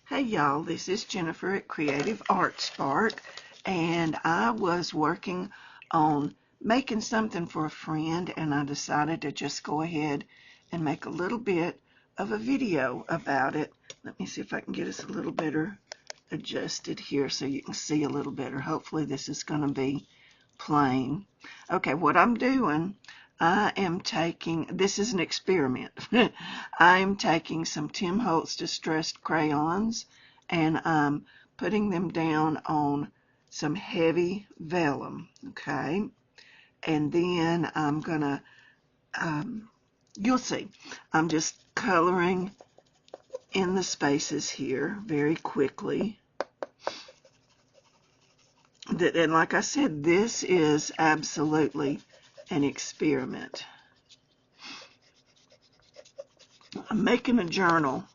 Hey y'all, this is Jennifer at Creative Art Spark, and I was working on making something for a friend, and I decided to just go ahead and make a little bit of a video about it. Let me see if I can get us a little better adjusted here so you can see a little better. Hopefully this is going to be plain. Okay, what I'm doing, I am taking, this is an experiment. I am taking some Tim Holtz distressed crayons and I'm putting them down on some heavy vellum, okay? And then I'm gonna, you'll see, I'm just coloring in the spaces here very quickly. And like I said, this is absolutely an experiment. I'm making a journal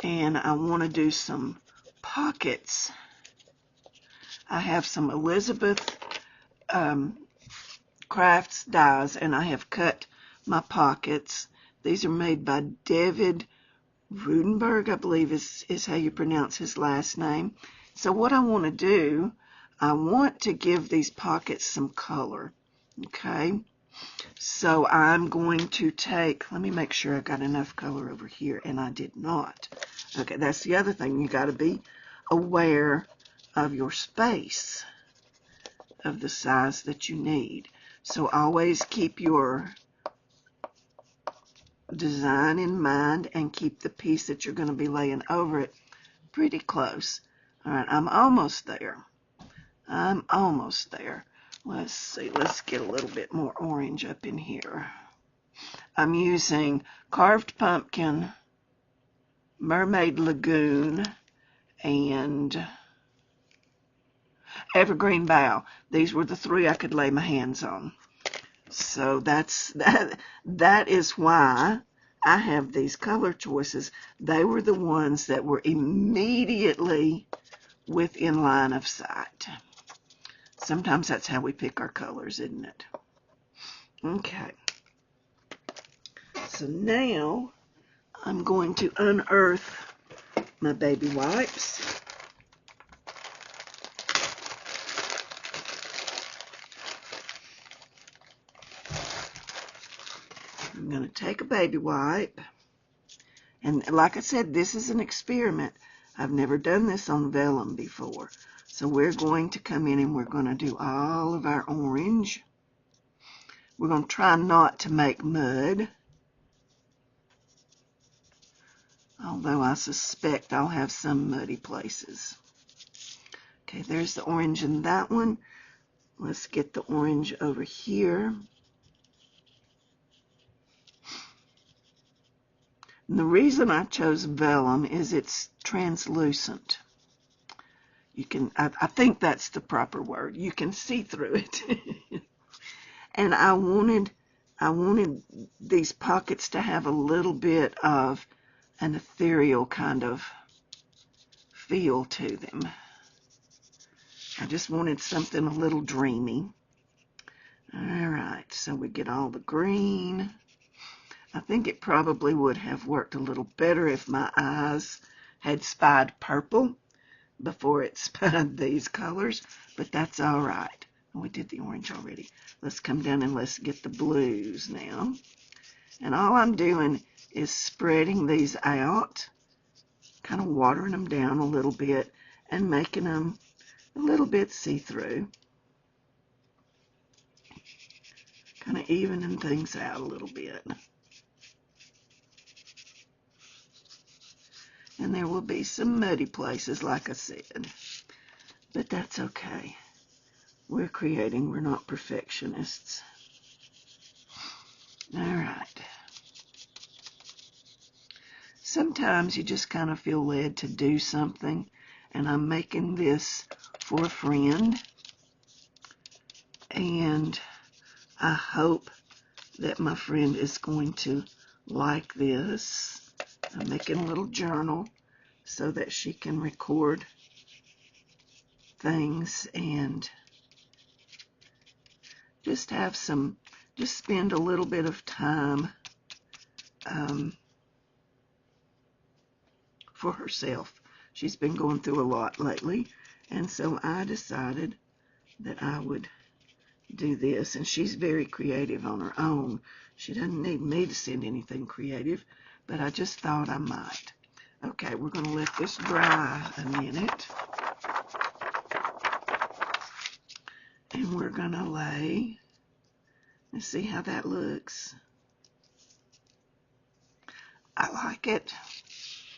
and I want to do some pockets. I have some Elizabeth Crafts dies and I have cut my pockets. These are made by David Rudenberg, I believe is how you pronounce his last name. So what I want to do, I want to give these pockets some color, okay? So I'm going to take, let me make sure I got enough color over here, and I did not. Okay, that's the other thing. You got to be aware of your space, of the size that you need. So always keep your design in mind and keep the piece that you're going to be laying over it pretty close. All right, I'm almost there. I'm almost there. Let's see, let's get a little bit more orange up in here. I'm using Carved Pumpkin, Mermaid Lagoon, and Evergreen Bough. These were the three I could lay my hands on. So that is why I have these color choices. They were the ones that were immediately within line of sight. Sometimes that's how we pick our colors, isn't it? Okay. So now I'm going to unearth my baby wipes. I'm going to take a baby wipe. And like I said, this is an experiment. I've never done this on vellum before. So we're going to come in and we're going to do all of our orange. We're going to try not to make mud. Although I suspect I'll have some muddy places. Okay, there's the orange in that one. Let's get the orange over here. And the reason I chose vellum is it's translucent. You can, I think that's the proper word. You can see through it. And I wanted these pockets to have a little bit of an ethereal kind of feel to them. I just wanted something a little dreamy. All right, so we get all the green. I think it probably would have worked a little better if my eyes had spied purple before it spied these colors, but that's all right. We did the orange already. Let's come down and let's get the blues now. And all I'm doing is spreading these out, kind of watering them down a little bit and making them a little bit see-through. Kind of evening things out a little bit. And there will be some muddy places, like I said. But that's okay. We're creating, we're not perfectionists. All right. Sometimes you just kind of feel led to do something, and I'm making this for a friend, and I hope that my friend is going to like this. I'm making a little journal so that she can record things and just have some, just spend a little bit of time for herself She's been going through a lot lately, and so I decided that I would do this. And she's very creative on her own. She doesn't need me to send anything creative, but I just thought I might. Okay, we're going to let this dry a minute. And we're going to lay. Let's see how that looks. I like it.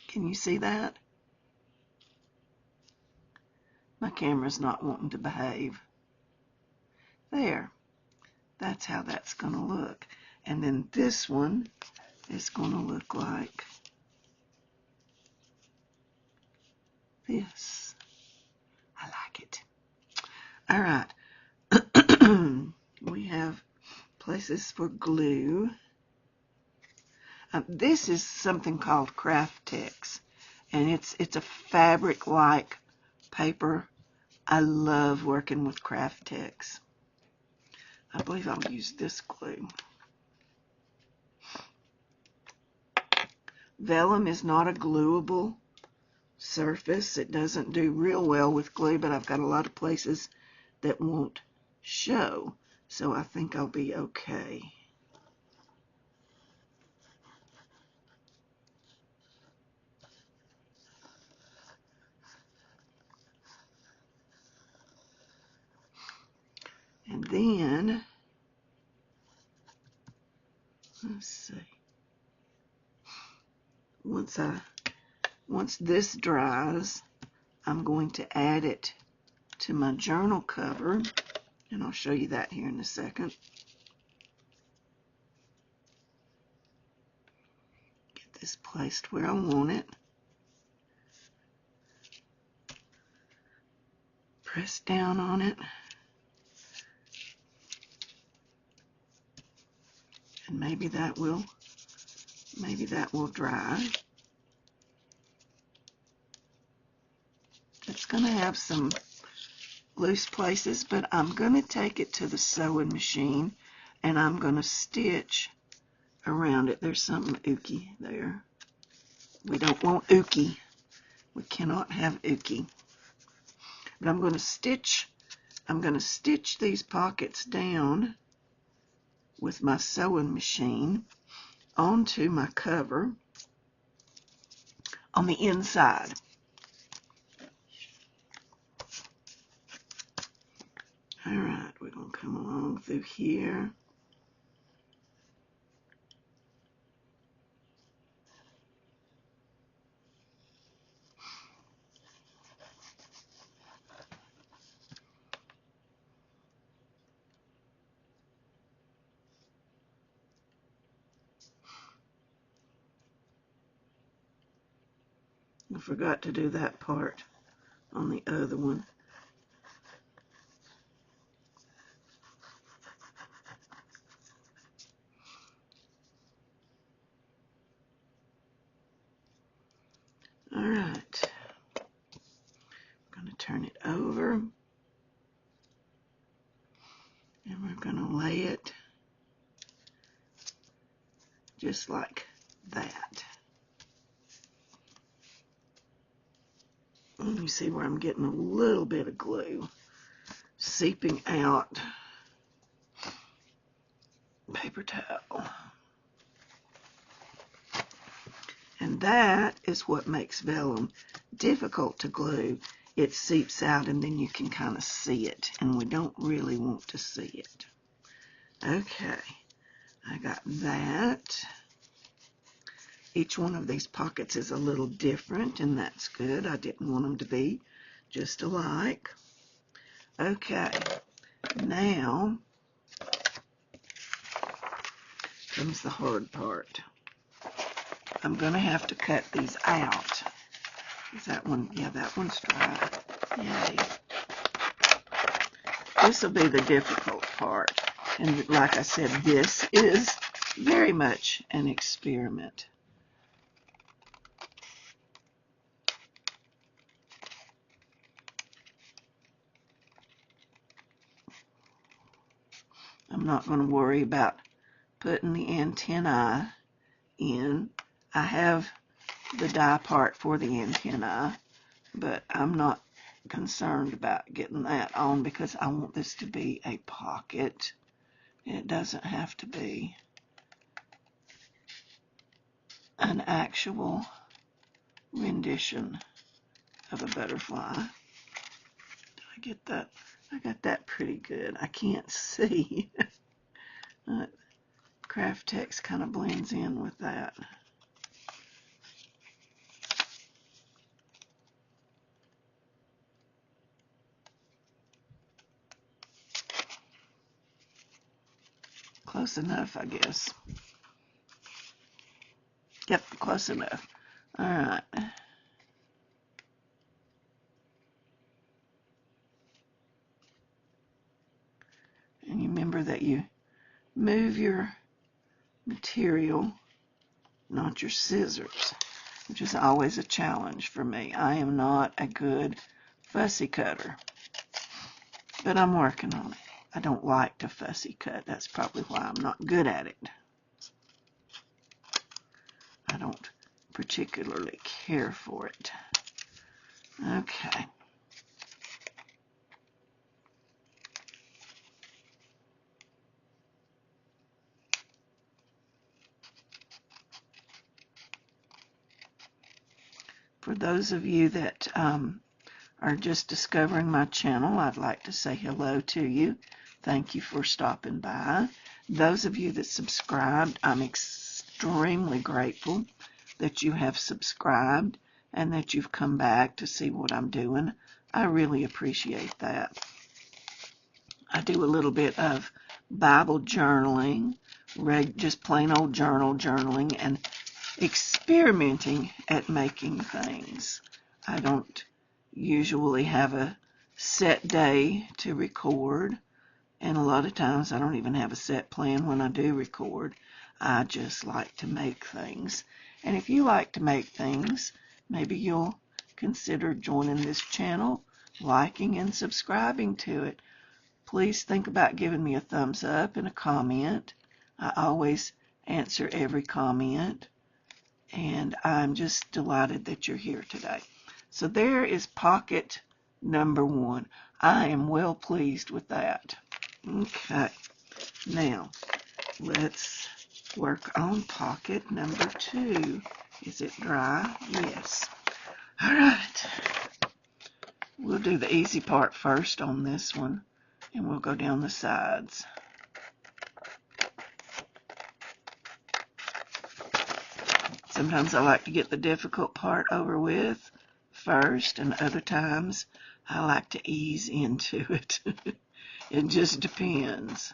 Can you see that? My camera's not wanting to behave. There. That's how that's going to look. And then this one is going to look like this. I like it. All right. We have places for glue. This is something called Kraft Tex, and it's a fabric-like paper. I love working with Kraft Tex. I believe I'll use this glue. Vellum is not a gluable surface. It doesn't do real well with glue, but I've got a lot of places that won't show, so I think I'll be okay. And then, let's see, once this dries, I'm going to add it to my journal cover, and I'll show you that here in a second. Get this placed where I want it. Press down on it. And maybe that will dry. It's going to have some loose places, but I'm going to take it to the sewing machine and I'm going to stitch around it. There's something ooky there. We don't want ooky. We cannot have ooky. But I'm going to stitch these pockets down with my sewing machine onto my cover on the inside. All right, we're going to come along through here. I forgot to do that part on the other one. All right, we're going to turn it over, and we're going to lay it just like that. Let me see where I'm getting a little bit of glue seeping out. Paper towel. And that is what makes vellum difficult to glue. It seeps out and then you can kind of see it, and we don't really want to see it. Okay, I got that. Each one of these pockets is a little different, and that's good. I didn't want them to be just alike. Okay, now comes the hard part. I'm going to have to cut these out. Is that one? Yeah, that one's dry. Yay. This will be the difficult part. And like I said, this is very much an experiment. I'm not going to worry about putting the antennae in. I have the die part for the antennae, but I'm not concerned about getting that on because I want this to be a pocket. It doesn't have to be an actual rendition of a butterfly. Did I get that? I got that pretty good. I can't see. Kraft Tex kind of blends in with that. Close enough, I guess. Yep, close enough. All right. And you remember that you move your material, not your scissors, which is always a challenge for me. I am not a good fussy cutter, but I'm working on it. I don't like to fussy cut. That's probably why I'm not good at it. I don't particularly care for it. Okay. For those of you that are just discovering my channel, I'd like to say hello to you. Thank you for stopping by. Those of you that subscribed, I'm extremely grateful that you have subscribed and that you've come back to see what I'm doing. I really appreciate that. I do a little bit of Bible journaling, just plain old journaling, and experimenting at making things. I don't usually have a set day to record, and a lot of times I don't even have a set plan when I do record. I just like to make things. And if you like to make things, maybe you'll consider joining this channel, liking and subscribing to it. Please think about giving me a thumbs up and a comment. I always answer every comment, and I'm just delighted that you're here today. So there is pocket number 1. I am well pleased with that. Okay, now let's work on pocket number 2. Is it dry? Yes. All right. We'll do the easy part first on this one, and we'll go down the sides. Sometimes I like to get the difficult part over with first, and other times I like to ease into it. It just depends.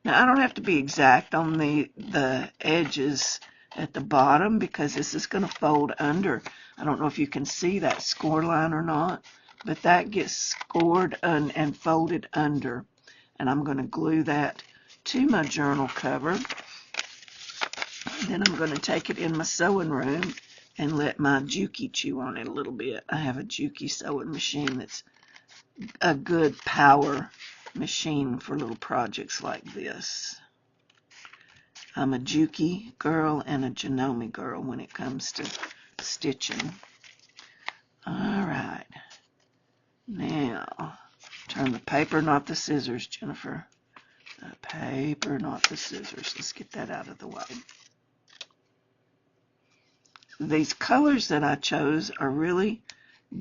Now, I don't have to be exact on the edges at the bottom because this is going to fold under. I don't know if you can see that score line or not, but that gets scored and folded under. And I'm going to glue that to my journal cover. Then I'm going to take it in my sewing room and let my Juki chew on it a little bit. I have a Juki sewing machine that's a good power machine for little projects like this. I'm a Juki girl and a Janome girl when it comes to stitching. All right. Now, turn the paper, not the scissors, Jennifer. The paper, not the scissors. Let's get that out of the way. These colors that I chose are really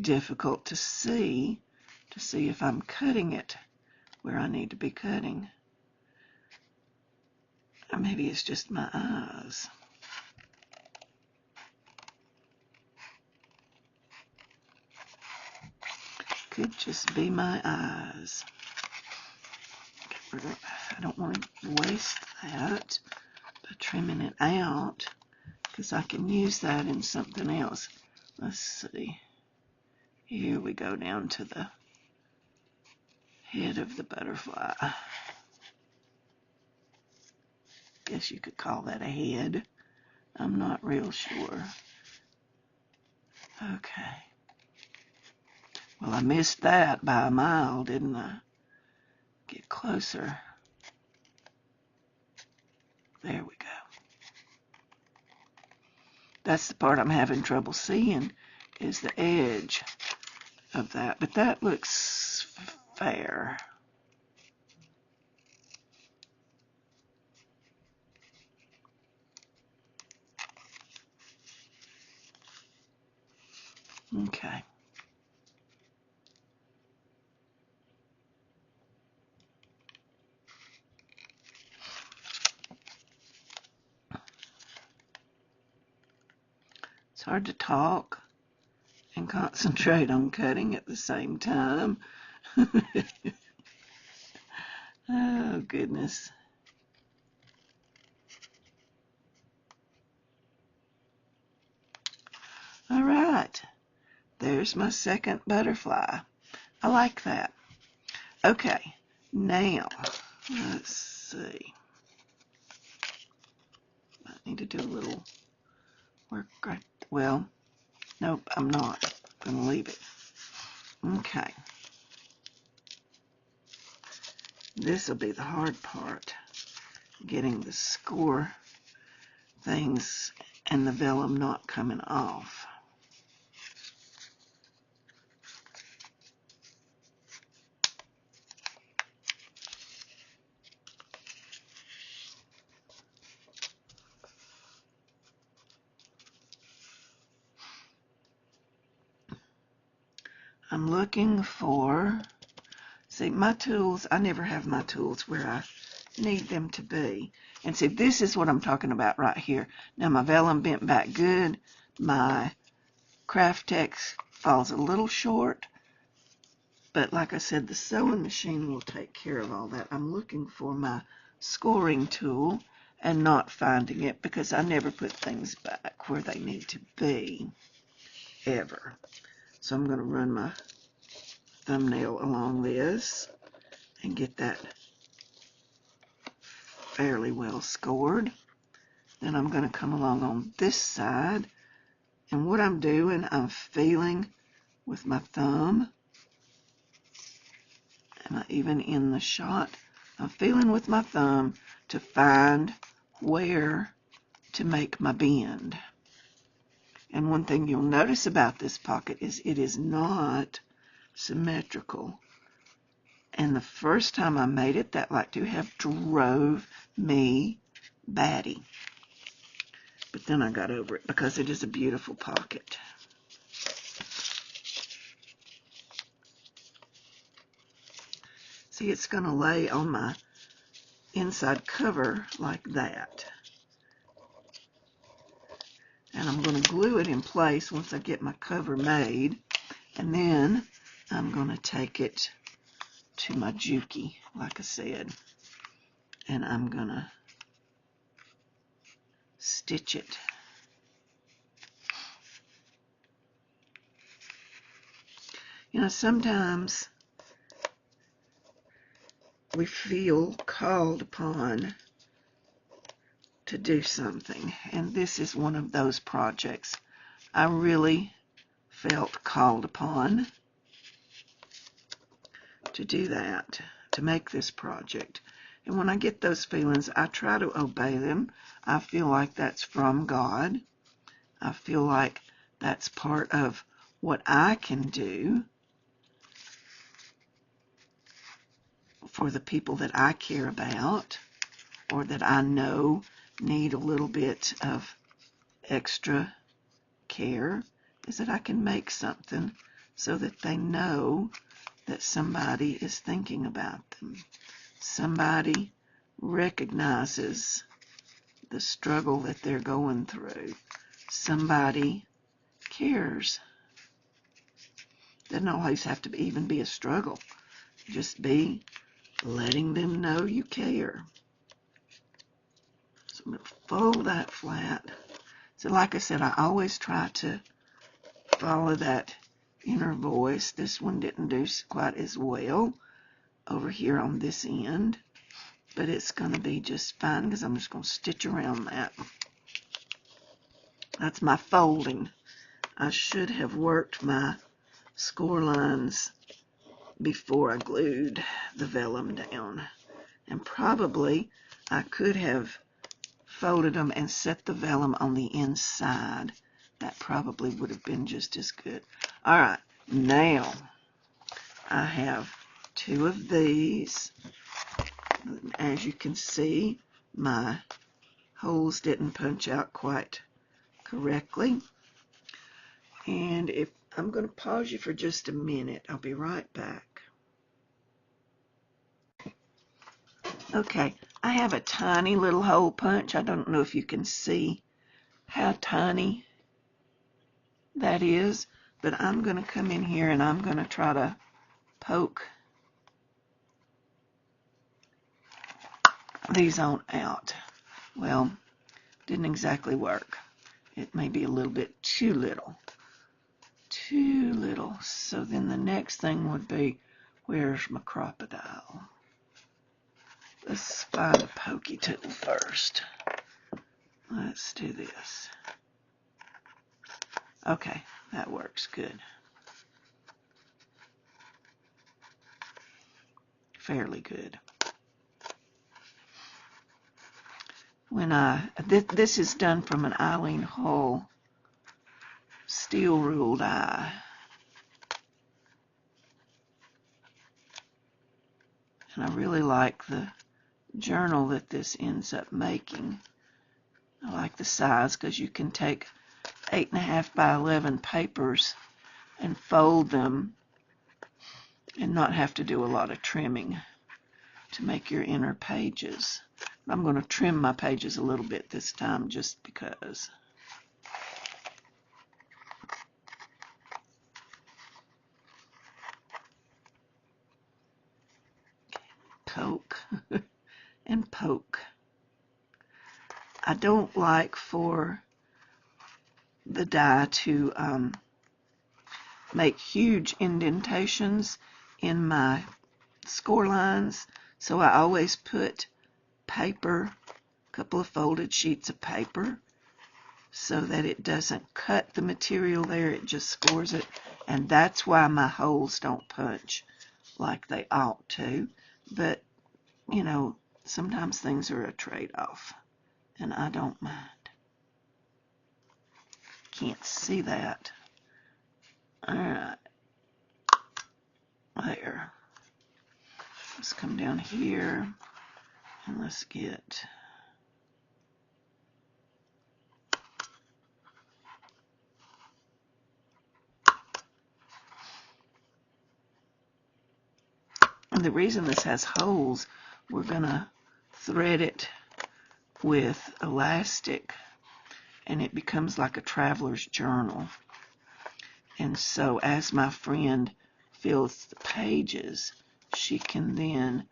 difficult to see if I'm cutting it where I need to be cutting. Or maybe it's just my eyes. Could just be my eyes. I don't want to waste that by trimming it out, because I can use that in something else. Let's see. Here we go down to the head of the butterfly. Guess you could call that a head. I'm not real sure. Okay. Well, I missed that by a mile, didn't I? Get closer. There we go. That's the part I'm having trouble seeing, is the edge. of that, but that looks fair. Okay. It's hard to talk and concentrate on cutting at the same time. Oh, goodness. All right. There's my second butterfly. I like that. Okay. Now, let's see. I need to do a little work right. Well, nope, I'm not. I'm going to leave it. Okay. This will be the hard part, getting the score things and the vellum not coming off. I'm looking for, see, my tools, I never have my tools where I need them to be. And see, this is what I'm talking about right here. Now my vellum bent back good. My Kraft Tex falls a little short. But like I said, the sewing machine will take care of all that. I'm looking for my scoring tool and not finding it because I never put things back where they need to be, ever. So I'm going to run my thumbnail along this and get that fairly well scored. Then I'm going to come along on this side, and what I'm doing, I'm feeling with my thumb. Am I even in the shot? I'm feeling with my thumb to find where to make my bend. And one thing you'll notice about this pocket is it is not symmetrical. And the first time I made it, that like to have drove me batty. But then I got over it because it is a beautiful pocket. See, it's going to lay on my inside cover like that. And I'm going to glue it in place once I get my cover made. And then I'm going to take it to my Juki, like I said. And I'm going to stitch it. You know, sometimes we feel called upon to do something, and this is one of those projects. I really felt called upon to do that, to make this project. And when I get those feelings, I try to obey them. I feel like that's from God. I feel like that's part of what I can do for the people that I care about or that I know need a little bit of extra care, is that I can make something so that they know that somebody is thinking about them. Somebody recognizes the struggle that they're going through. Somebody cares. Doesn't always have to even be a struggle. Just be letting them know you care. So I'm going to fold that flat. So like I said, I always try to follow that inner voice. This one didn't do quite as well over here on this end, but it's going to be just fine because I'm just going to stitch around that. That's my folding. I should have worked my score lines before I glued the vellum down, and probably I could have folded them and set the vellum on the inside. That probably would have been just as good. All right, now I have 2 of these. As you can see, my holes didn't punch out quite correctly. And if I'm going to pause you for just a minute, I'll be right back. Okay, I have a tiny little hole punch. I don't know if you can see how tiny that is, but I'm going to come in here and I'm going to try to poke these on out. Well, didn't exactly work. It may be a little bit too little. Too little. So then the next thing would be, where's my crocodile? Let's find a pokey tool first. Let's do this. Okay, that works good. Fairly good. When this is done from an Eileen Hull steel ruled eye. And I really like the journal that this ends up making. I like the size because you can take 8.5 by 11 papers and fold them and not have to do a lot of trimming to make your inner pages. I'm going to trim my pages a little bit this time just because. Poke and poke. I don't like for the die to make huge indentations in my score lines, so I always put paper, a couple of folded sheets of paper, so that it doesn't cut the material there, it just scores it, and that's why my holes don't punch like they ought to. But you know, sometimes things are a trade-off, and I don't mind. Can't see that. Alright, there. Let's come down here and let's get and the reason this has holes, we're gonna thread it with elastic and it becomes like a traveler's journal. And so as my friend fills the pages, she can then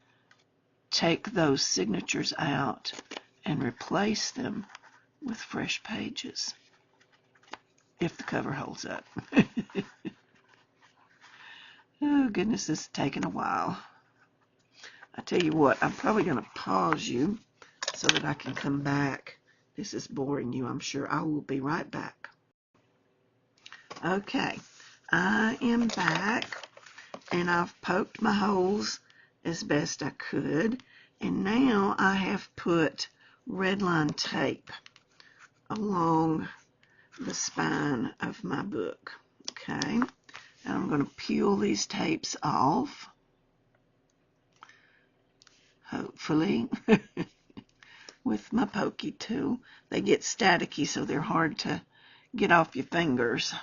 take those signatures out and replace them with fresh pages, if the cover holds up. Oh goodness, this is taking a while. I tell you what, I'm probably going to pause you so that I can come back. This is boring you, I'm sure. I will be right back. Okay, I am back, and I've poked my holes as best I could, and now I have put red line tape along the spine of my book. Okay, and I'm going to peel these tapes off, hopefully, with my pokey tool. They get staticky, so they're hard to get off your fingers.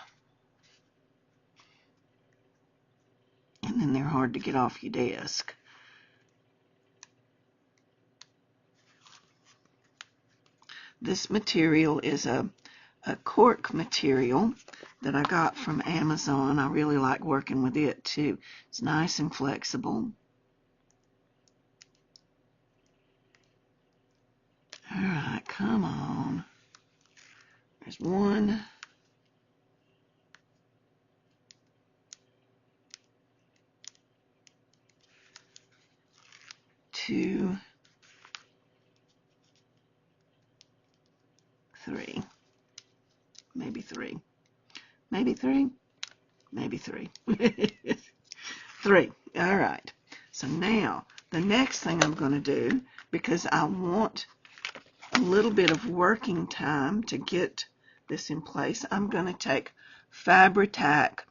And then they're hard to get off your desk. This material is a cork material that I got from Amazon. I really like working with it too. It's nice and flexible. Alright, come on. There's 1. 2, 3. Maybe 3. Maybe 3. Maybe 3. 3. All right. So now the next thing I'm going to do, because I want a little bit of working time to get this in place, I'm going to take Fabri-Tac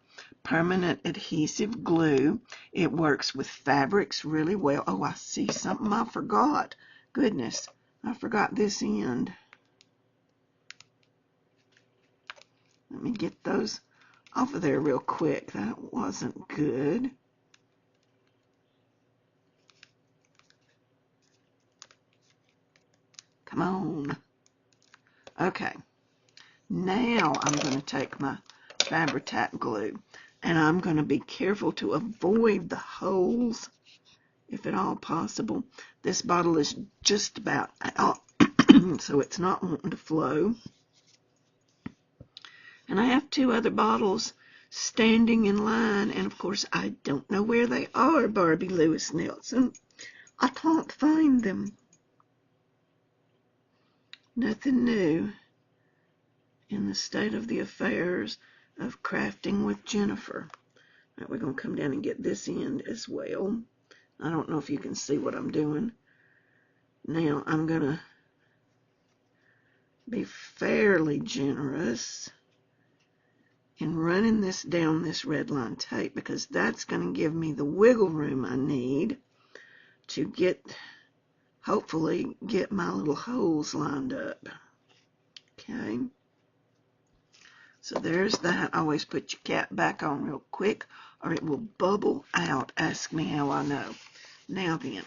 permanent adhesive glue. It works with fabrics really well. Oh, I see something I forgot. Goodness, I forgot this end. Let me get those off of there real quick. That wasn't good. Come on. Okay. Now I'm going to take my Fabri-Tac glue and I'm going to be careful to avoid the holes if at all possible. This bottle is just about out, so it's not wanting to flow. And I have two other bottles standing in line, and of course I don't know where they are, Barbie Lewis Nelson. I can't find them. Nothing new in the state of the affairs of crafting with Jennifer. All right, we're going to come down and get this end as well. I don't know if you can see what I'm doing. Now I'm going to be fairly generous in running this down this red line tape, because that's going to give me the wiggle room I need to hopefully get my little holes lined up. Okay. So there's that. Always put your cap back on real quick or it will bubble out. Ask me how I know. Now then,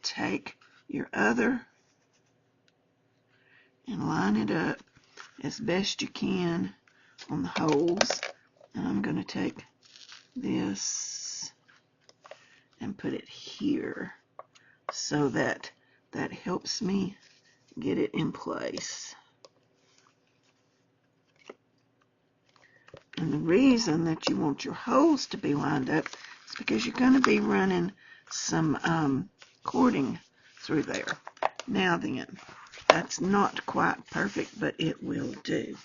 take your other and line it up as best you can on the holes. And I'm going to take this and put it here so that helps me get it in place. And the reason that you want your holes to be lined up is because you're going to be running some cording through there. Now then, that's not quite perfect, but it will do.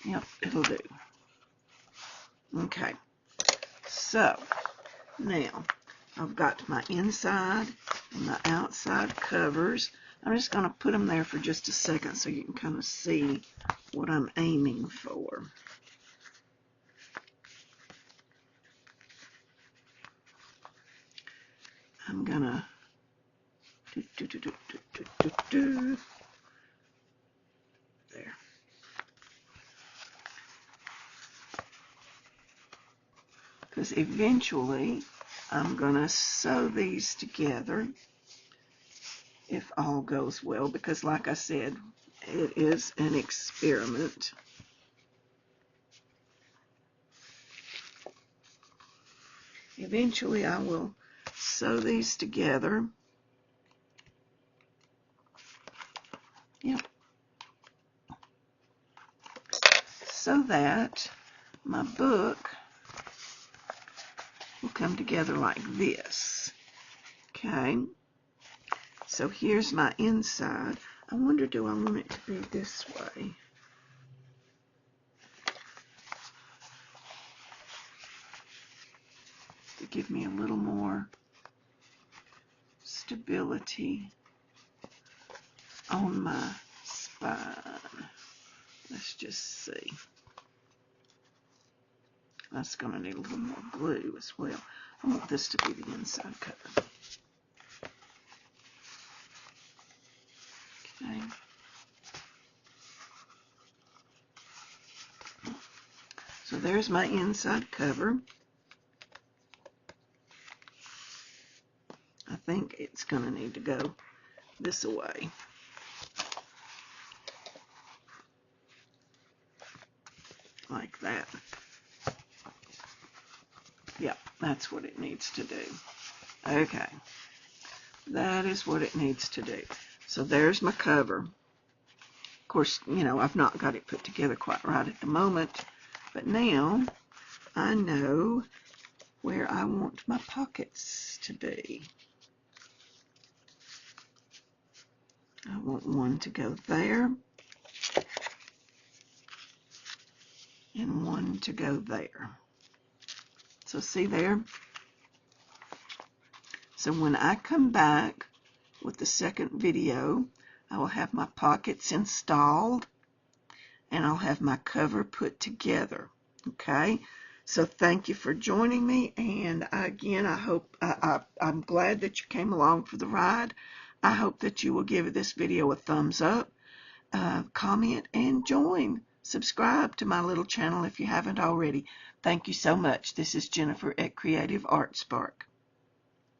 Yep, it'll do. Okay, so now I've got my inside and my outside covers. I'm just going to put them there for just a second so you can kind of see what I'm aiming for. I'm going to there. Because eventually I'm going to sew these together if all goes well, because like I said, it is an experiment. Eventually I will sew these together. Yep. So that my book will come together like this. Okay. So here's my inside. I wonder, do I want it to be this way? To give me a little more stability on my spine. Let's just see. That's going to need a little more glue as well. I want this to be the inside cover. Okay. So there's my inside cover. I think it's going to need to go this way. Like that. Yep, that's what it needs to do. Okay. That is what it needs to do. So there's my cover. Of course, you know, I've not got it put together quite right at the moment, but now I know where I want my pockets to be. I want one to go there and one to go there. So see there? So when I come back with the second video, I will have my pockets installed, and I'll have my cover put together. Okay, so thank you for joining me, and again, I'm glad that you came along for the ride. I hope that you will give this video a thumbs up, comment, and join. Subscribe to my little channel if you haven't already. Thank you so much. This is Jennifer at Creative Art Spark.